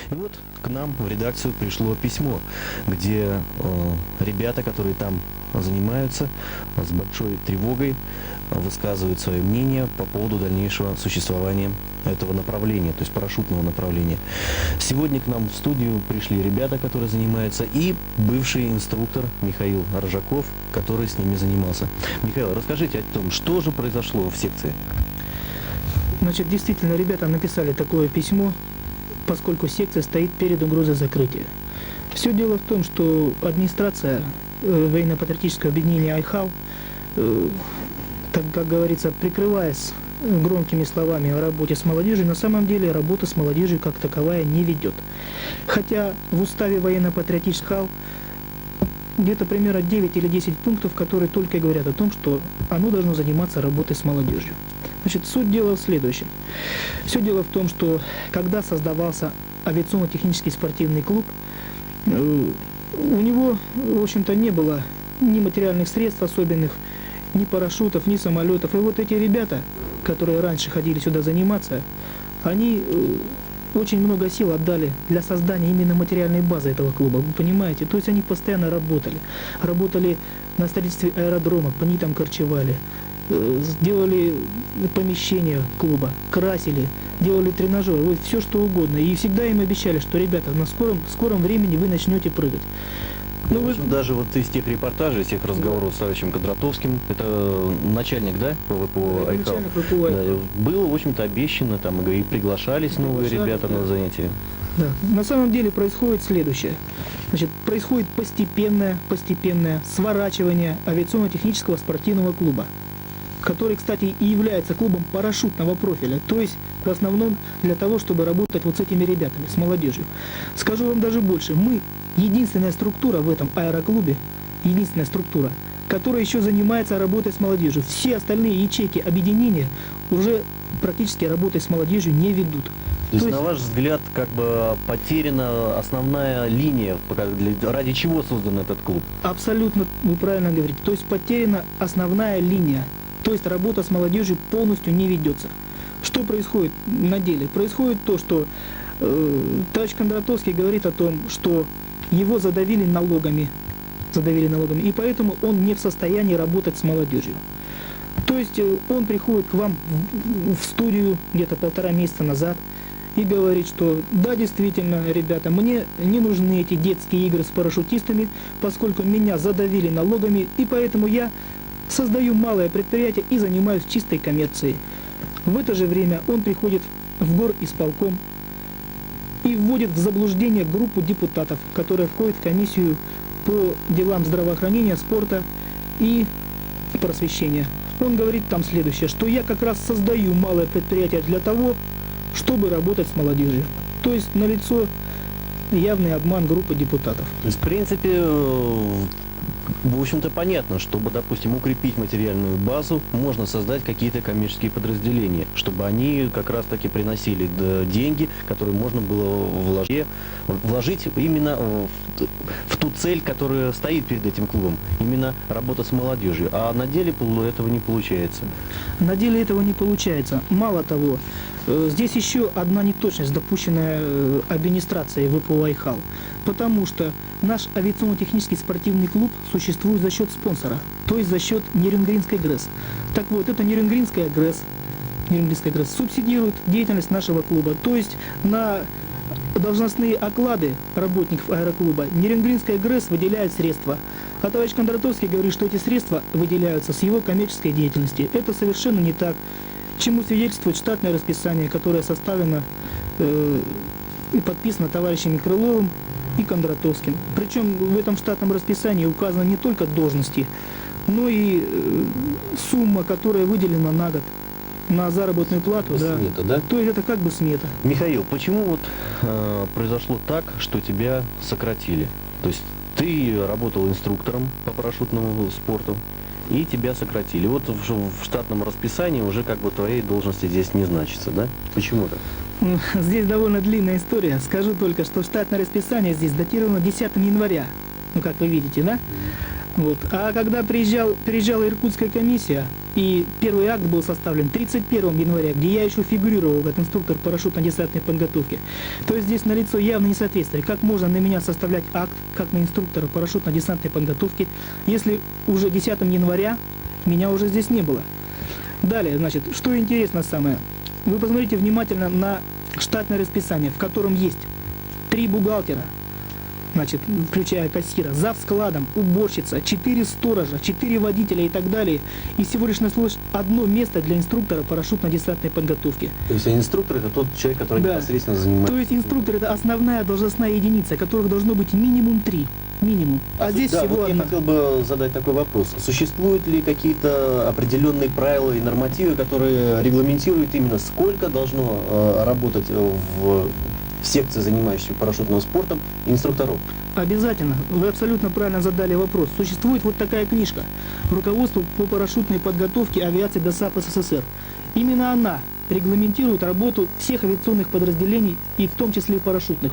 И вот к нам в редакцию пришло письмо, где ребята, которые там занимаются, с большой тревогой высказывают свое мнение по поводу дальнейшего существования этого направления, то есть парашютного направления. Сегодня к нам в студию пришли ребята, которые занимаются, и бывший инструктор Михаил Ржаков, который с ними занимался. Михаил, расскажите о том, что же произошло в секции? Значит, действительно, ребята написали такое письмо, поскольку секция стоит перед угрозой закрытия. Все дело в том, что администрация военно-патриотического объединения «Айхал», так как говорится, прикрываясь громкими словами о работе с молодежью, на самом деле работа с молодежью как таковая не ведет. Хотя в уставе военно-патриотического «Айхал» где-то примерно 9 или 10 пунктов, которые только и говорят о том, что оно должно заниматься работой с молодежью. Значит, суть дела в следующем. Все дело в том, что когда создавался авиационно-технический спортивный клуб, у него, в общем-то, не было ни материальных средств особенных, ни парашютов, ни самолетов. И вот эти ребята, которые раньше ходили сюда заниматься, они очень много сил отдали для создания именно материальной базы этого клуба, вы понимаете? То есть они постоянно работали. Работали на строительстве аэродрома, они там корчевали, сделали помещение клуба, красили, делали тренажеры, вот все что угодно. И всегда им обещали, что, ребята, на скором времени вы начнете прыгать. Ну, в общем, даже вот из тех репортажей, из тех разговоров с товарищем Кондратовским, это начальник, да, по ВПО «Айхал», начальник ВПО «Айхал». Да, было, в общем-то, обещано, там и приглашались новые ребята на занятия. Да. На самом деле происходит следующее. Значит, происходит постепенное сворачивание авиационно-технического спортивного клуба, который, кстати, и является клубом парашютного профиля, то есть в основном для того, чтобы работать вот с этими ребятами, с молодежью. Скажу вам даже больше, мы единственная структура в этом аэроклубе, единственная структура, которая еще занимается работой с молодежью. Все остальные ячейки объединения уже практически работой с молодежью не ведут. То есть, на ваш взгляд, как бы потеряна основная линия, ради чего создан этот клуб? Абсолютно, вы правильно говорите. То есть потеряна основная линия. То есть работа с молодежью полностью не ведется. Что происходит на деле? Происходит то, что товарищ Кондратовский говорит о том, что его задавили налогами, и поэтому он не в состоянии работать с молодежью. То есть он приходит к вам в студию где-то 1,5 месяца назад и говорит, что да, действительно, ребята, мне не нужны эти детские игры с парашютистами, поскольку меня задавили налогами, и поэтому я создаю малое предприятие и занимаюсь чистой коммерцией. В это же время он приходит в горисполком и вводит в заблуждение группу депутатов, которая входит в комиссию по делам здравоохранения, спорта и просвещения. Он говорит там следующее, что я как раз создаю малое предприятие для того, чтобы работать с молодежью. То есть налицо явный обман группы депутатов. То есть, в принципе, в общем-то, понятно, чтобы, допустим, укрепить материальную базу, можно создать какие-то коммерческие подразделения, чтобы они как раз-таки приносили деньги, которые можно было вложить именно в ту цель, которая стоит перед этим клубом, именно работа с молодежью. А на деле этого не получается. На деле этого не получается. Мало того, здесь еще одна неточность, допущенная администрацией ВПО «Айхал», потому что наш авиационно-технический спортивный клуб существует за счет спонсора, то есть за счет Нерюнгринской ГРЭС. Так вот, эта Нерюнгринская ГРЭС субсидирует деятельность нашего клуба, то есть на должностные оклады работников аэроклуба Нерюнгринская ГРЭС выделяет средства. А товарищ Кондратовский говорит, что эти средства выделяются с его коммерческой деятельности. Это совершенно не так, чему свидетельствует штатное расписание, которое составлено и подписано товарищами Крыловым и Кондратовским. Причем в этом штатном расписании указаны не только должности, но и сумма, которая выделена на год на заработную плату. Да. Смета, да? То есть это как бы смета. Михаил, почему вот произошло так, что тебя сократили? То есть ты работал инструктором по парашютному спорту, и тебя сократили. Вот в штатном расписании уже как бы твоей должности здесь не значится, да? Почему так? Здесь довольно длинная история. Скажу только, что штатное расписание здесь датировано 10 января. Ну, как вы видите, да? Вот. А когда приезжала иркутская комиссия И первый акт был составлен 31 января, где я еще фигурировал как инструктор парашютно-десантной подготовки. То есть здесь налицо явное несоответствие. Как можно на меня составлять акт, как на инструктора парашютно-десантной подготовки, если уже 10 января меня уже здесь не было? Далее, значит, что интересно самое. Вы посмотрите внимательно на штатное расписание, в котором есть 3 бухгалтера, значит, включая кассира, зав складом, уборщица, 4 сторожа, 4 водителя и так далее. И всего лишь нашлось одно место для инструктора парашютно-десантной подготовки. То есть инструктор — это тот человек, который Да. непосредственно занимается... То есть инструктор — это основная должностная единица, которых должно быть минимум 3. Минимум. А здесь да, всего вот одна. я хотел бы задать такой вопрос. Существуют ли какие-то определенные правила и нормативы, которые регламентируют именно сколько должно работать в секции, занимающейся парашютным спортом, инструкторов? Обязательно. Вы абсолютно правильно задали вопрос. Существует вот такая книжка «Руководство по парашютной подготовке авиации ДОСААФ СССР». Именно она регламентирует работу всех авиационных подразделений, и в том числе и парашютных,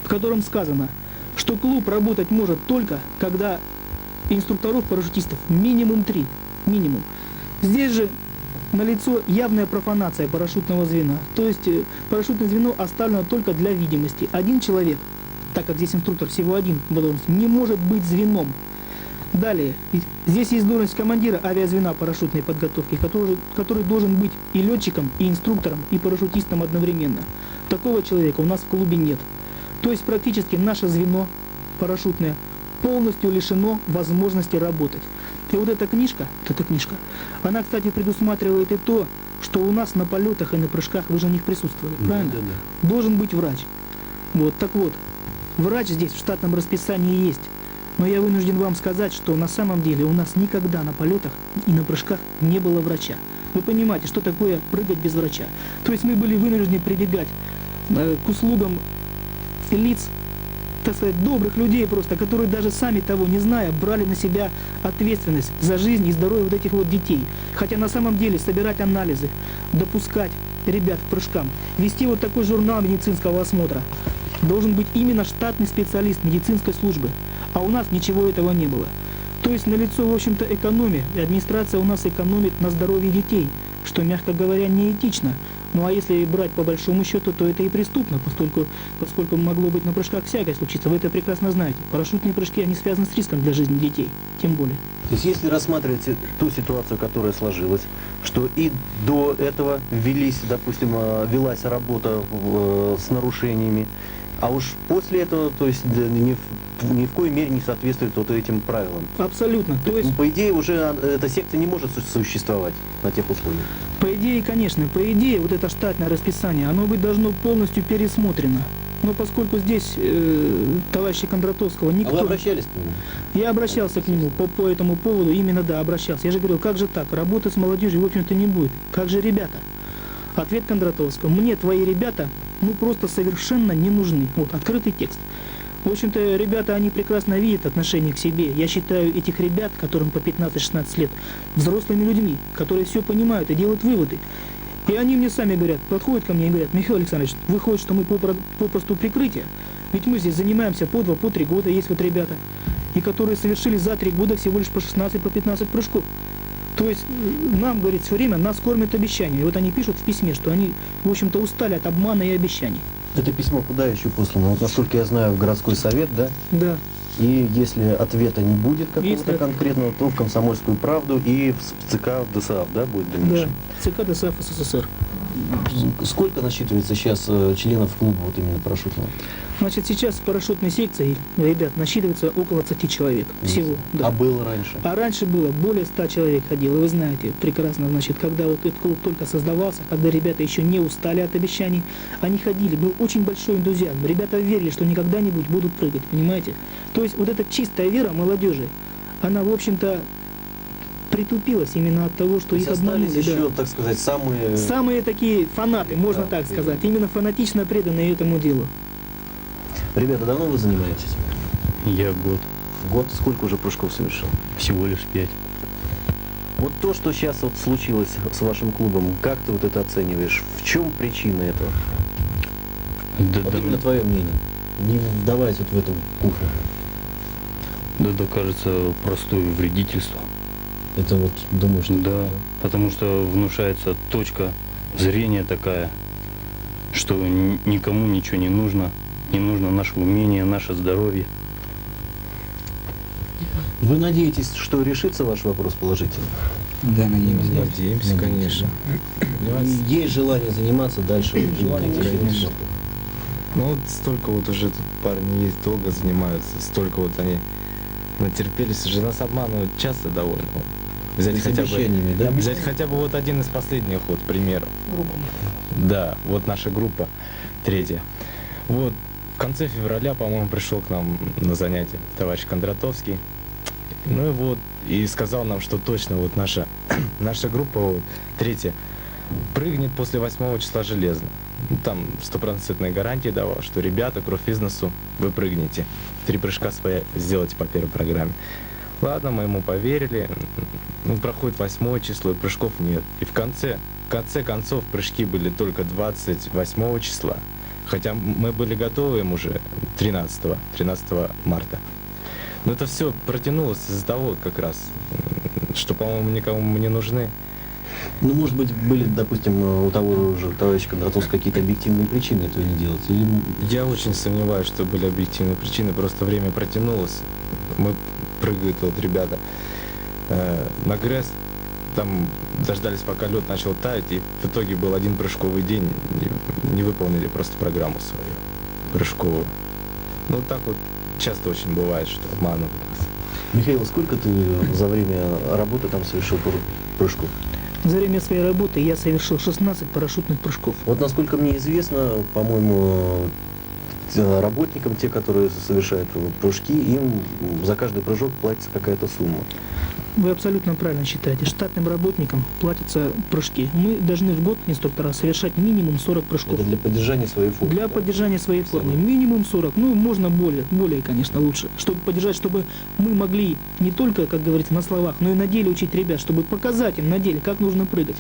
в котором сказано, что клуб работать может только, когда инструкторов-парашютистов минимум 3. Минимум. Здесь же налицо явная профанация парашютного звена. То есть парашютное звено оставлено только для видимости. Один человек, так как здесь инструктор всего один в должности, не может быть звеном. Далее, здесь есть должность командира авиазвена парашютной подготовки, который должен быть и летчиком, и инструктором, и парашютистом одновременно. Такого человека у нас в клубе нет. То есть практически наше звено парашютное полностью лишено возможности работать. И вот эта книжка, она, кстати, предусматривает и то, что у нас на полетах и на прыжках, вы же в них присутствовали, правильно? Да. Должен быть врач. Вот, так вот, врач здесь в штатном расписании есть. Но я вынужден вам сказать, что на самом деле у нас никогда на полетах и на прыжках не было врача. Вы понимаете, что такое прыгать без врача? То есть мы были вынуждены прибегать к услугам лиц, так сказать, добрых людей просто, которые даже сами того не зная, брали на себя ответственность за жизнь и здоровье вот этих вот детей. Хотя на самом деле собирать анализы, допускать ребят к прыжкам, вести вот такой журнал медицинского осмотра должен быть именно штатный специалист медицинской службы. А у нас ничего этого не было. То есть налицо, в общем-то, экономия, и администрация у нас экономит на здоровье детей, что, мягко говоря, неэтично. Ну а если брать по большому счету, то это и преступно, поскольку могло быть на прыжках всякое случиться. Вы это прекрасно знаете. Парашютные прыжки, они связаны с риском для жизни детей, тем более. То есть если рассматривать ту ситуацию, которая сложилась, что и до этого велась работа с нарушениями, а уж после этого, то есть ни в коей мере не соответствует вот этим правилам. Абсолютно. То есть, по идее, уже эта секция не может существовать на тех условиях. По идее, конечно, вот это штатное расписание, оно быть должно полностью пересмотрено. Но поскольку здесь товарища Кондратовского никто... А вы обращались к нему? Я обращался к нему по этому поводу, именно да, обращался. Я же говорил, как же так, работы с молодежью, в общем-то, не будет. Как же ребята? Ответ Кондратовского: мне твои ребята, просто совершенно не нужны. Вот, открытый текст. В общем-то, ребята, они прекрасно видят отношение к себе. Я считаю этих ребят, которым по 15-16 лет, взрослыми людьми, которые все понимают и делают выводы. И они мне сами говорят, подходят ко мне и говорят: Михаил Александрович, выходит, что мы попросту прикрытие. Ведь мы здесь занимаемся по 2, по 3 года, есть вот ребята, и которые совершили за 3 года всего лишь по 16, по 15 прыжков. То есть нам, говорит, все время нас кормят обещаниями. И вот они пишут в письме, что они, в общем-то, устали от обмана и обещаний. Это письмо куда еще послано? Вот, насколько я знаю, в городской совет, да? Да. И если ответа не будет какого-то конкретного, то в «Комсомольскую правду» и в ЦК ДОСААФ, да, будет в дальнейшем? Да, ЦК ДОСААФ СССР. Сколько насчитывается сейчас членов клуба вот именно парашютного? Значит, сейчас в парашютной секции, ребят, насчитывается около 20 человек всего. Да. А было раньше? А раньше было более 100 человек ходило. Вы знаете прекрасно, значит, когда вот этот клуб только создавался, когда ребята еще не устали от обещаний, они ходили, был очень большой энтузиазм. Ребята верили, что они когда-нибудь будут прыгать, понимаете? То есть вот эта чистая вера молодежи, она, в общем-то, притупилась именно от того, что их обманули. Еще, так сказать, самые такие фанаты, можно так сказать, именно фанатично преданные этому делу. Ребята, давно вы занимаетесь? Я год. Год? Сколько уже прыжков совершил? Всего лишь 5. Вот то, что сейчас вот случилось с вашим клубом, как ты вот это оцениваешь? В чем причина этого? Вот именно твое мнение. Не вдаваясь вот в эту кухню. Да, кажется, простое вредительство. Это вот думаю, что... Да, потому что внушается точка зрения такая, что никому ничего не нужно. Не нужно наше умение, наше здоровье. Вы надеетесь, что решится ваш вопрос положительно? Да, надеемся. Надеемся, конечно. И есть желание заниматься дальше? Желание, этим видом конечно. спорта? Ну вот столько вот уже тут парни есть, долго занимаются, столько вот они натерпелись, уже нас обманывают часто довольно. Вот. Взять И с хотя бы, обещаниями, да? взять хотя бы вот один из последних вот примеров. Да, вот наша группа, третья. Вот в конце февраля, по-моему, пришел к нам на занятие товарищ Кондратовский. Ну и вот, и сказал нам, что точно вот наша группа, вот, третья, прыгнет после 8 числа железно. Ну, там 100% гарантии давал, что ребята, кровь из носу, вы прыгнете. 3 прыжка свои сделайте по первой программе. Ладно, мы ему поверили. Ну, проходит 8 число, и прыжков нет. И в конце концов прыжки были только 28 числа. Хотя мы были готовы им уже 13 марта. Но это все протянулось из-за того как раз, что, по-моему, никому мы не нужны. Ну, может быть, были, допустим, у того же товарища Кондратовского какие-то объективные причины этого не делать? Или... Я очень сомневаюсь, что были объективные причины, просто время протянулось. Мы прыгают вот ребята на ГРЭС, там дождались, пока лед начал таять, и в итоге был один прыжковый день, и не выполнили просто программу свою прыжковую. Ну, так вот часто очень бывает, что обманывают нас. Михаил, сколько ты за время работы там совершил прыжков? За время своей работы я совершил 16 парашютных прыжков. Вот насколько мне известно, по-моему, работникам, те, которые совершают прыжки, им за каждый прыжок платится какая-то сумма. Вы абсолютно правильно считаете. Штатным работникам платятся прыжки. Мы должны в год, инструктора, совершать минимум 40 прыжков. Это для поддержания своей формы. Для поддержания своей формы. Минимум 40. Ну, можно более, конечно, лучше. Чтобы поддержать, чтобы мы могли не только, как говорится, на словах, но и на деле учить ребят, чтобы показать им на деле, как нужно прыгать.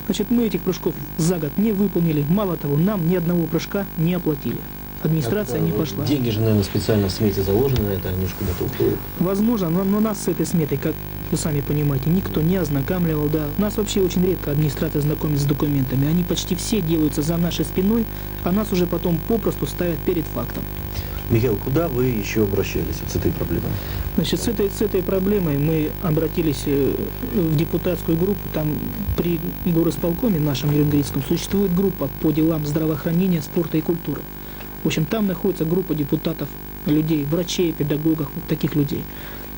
Значит, мы этих прыжков за год не выполнили. Мало того, нам ни одного прыжка не оплатили. Администрация не пошла. Деньги же, наверное, специально в смете заложены на это, они же куда-то уходят. Возможно, но нас с этой сметой, как вы сами понимаете, никто не ознакомливал, да. Нас вообще очень редко администрация знакомит с документами. Они почти все делаются за нашей спиной, а нас уже потом попросту ставят перед фактом. Михаил, куда вы еще обращались вот с этой проблемой? Значит, с этой проблемой мы обратились в депутатскую группу. Там при горосполкоме нашем Еренгрицком существует группа по делам здравоохранения, спорта и культуры. В общем, там находится группа депутатов, людей, врачей, педагогов, вот таких людей.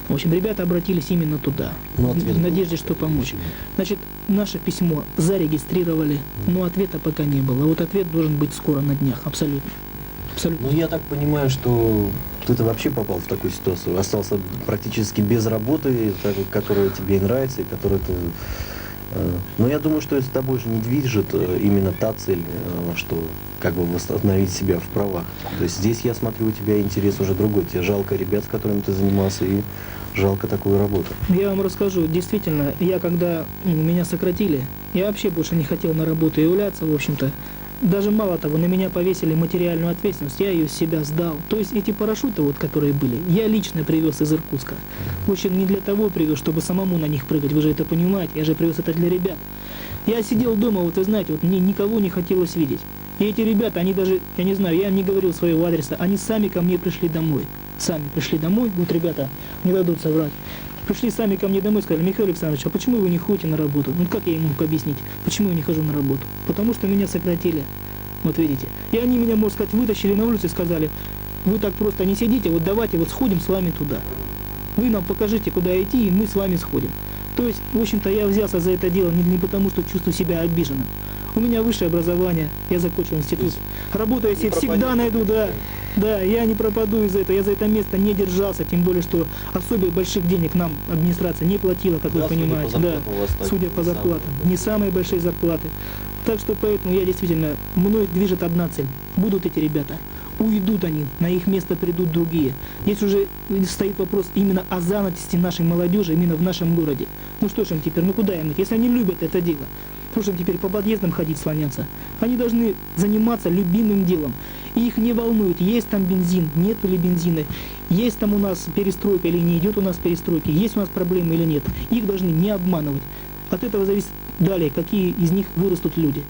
В общем, ребята обратились именно туда, в надежде, что помочь. Значит, наше письмо зарегистрировали, но ответа пока не было. Вот ответ должен быть скоро, на днях, абсолютно. Абсолютно. Ну, я так понимаю, что ты-то вообще попал в такую ситуацию, остался практически без работы, которая тебе и нравится, и которая ты... Но я думаю, что это тобой же не движет именно та цель, что как бы восстановить себя в правах. То есть здесь, я смотрю, у тебя интерес уже другой. Тебе жалко ребят, с которыми ты занимался, и жалко такую работу. Я вам расскажу. Действительно, когда меня сократили, я вообще больше не хотел на работу являться, в общем-то. Даже мало того, на меня повесили материальную ответственность, я ее с себя сдал. То есть эти парашюты, вот, которые были, я лично привез из Иркутска. В общем, не для того привез, чтобы самому на них прыгать, вы же это понимаете, я же привез это для ребят. Я сидел дома, вот вы знаете, вот мне никого не хотелось видеть. И эти ребята, они даже, я не знаю, я им не говорил своего адреса, они сами ко мне пришли домой. Сами пришли домой, вот ребята, не дадут соврать. Пришли сами ко мне домой и сказали: Михаил Александрович, а почему вы не ходите на работу? Ну как я ему мог объяснить, почему я не хожу на работу? Потому что меня сократили, вот видите. И они меня, можно сказать, вытащили на улицу и сказали: вы так просто не сидите, вот давайте вот сходим с вами туда. Вы нам покажите, куда идти, и мы с вами сходим. То есть, в общем-то, я взялся за это дело не потому, что чувствую себя обиженным. У меня высшее образование, я закончил институт. Работу я себе всегда найду, да. Да, я не пропаду из-за этого, я за это место не держался, тем более, что особо больших денег нам администрация не платила, как вы понимаете. Да, судя по зарплатам, не самые большие зарплаты. Так что поэтому я действительно, мной движет одна цель. Будут эти ребята, уйдут они, на их место придут другие. Здесь уже стоит вопрос именно о занятости нашей молодежи, именно в нашем городе. Ну что ж им теперь, ну куда им идти, если они любят это дело? нужно теперь по подъездам ходить, слоняться. Они должны заниматься любимым делом. И их не волнует, есть там бензин, нету ли бензина, есть там у нас перестройка или не идет у нас перестройки, есть у нас проблемы или нет. Их должны не обманывать. От этого зависит далее, какие из них вырастут люди.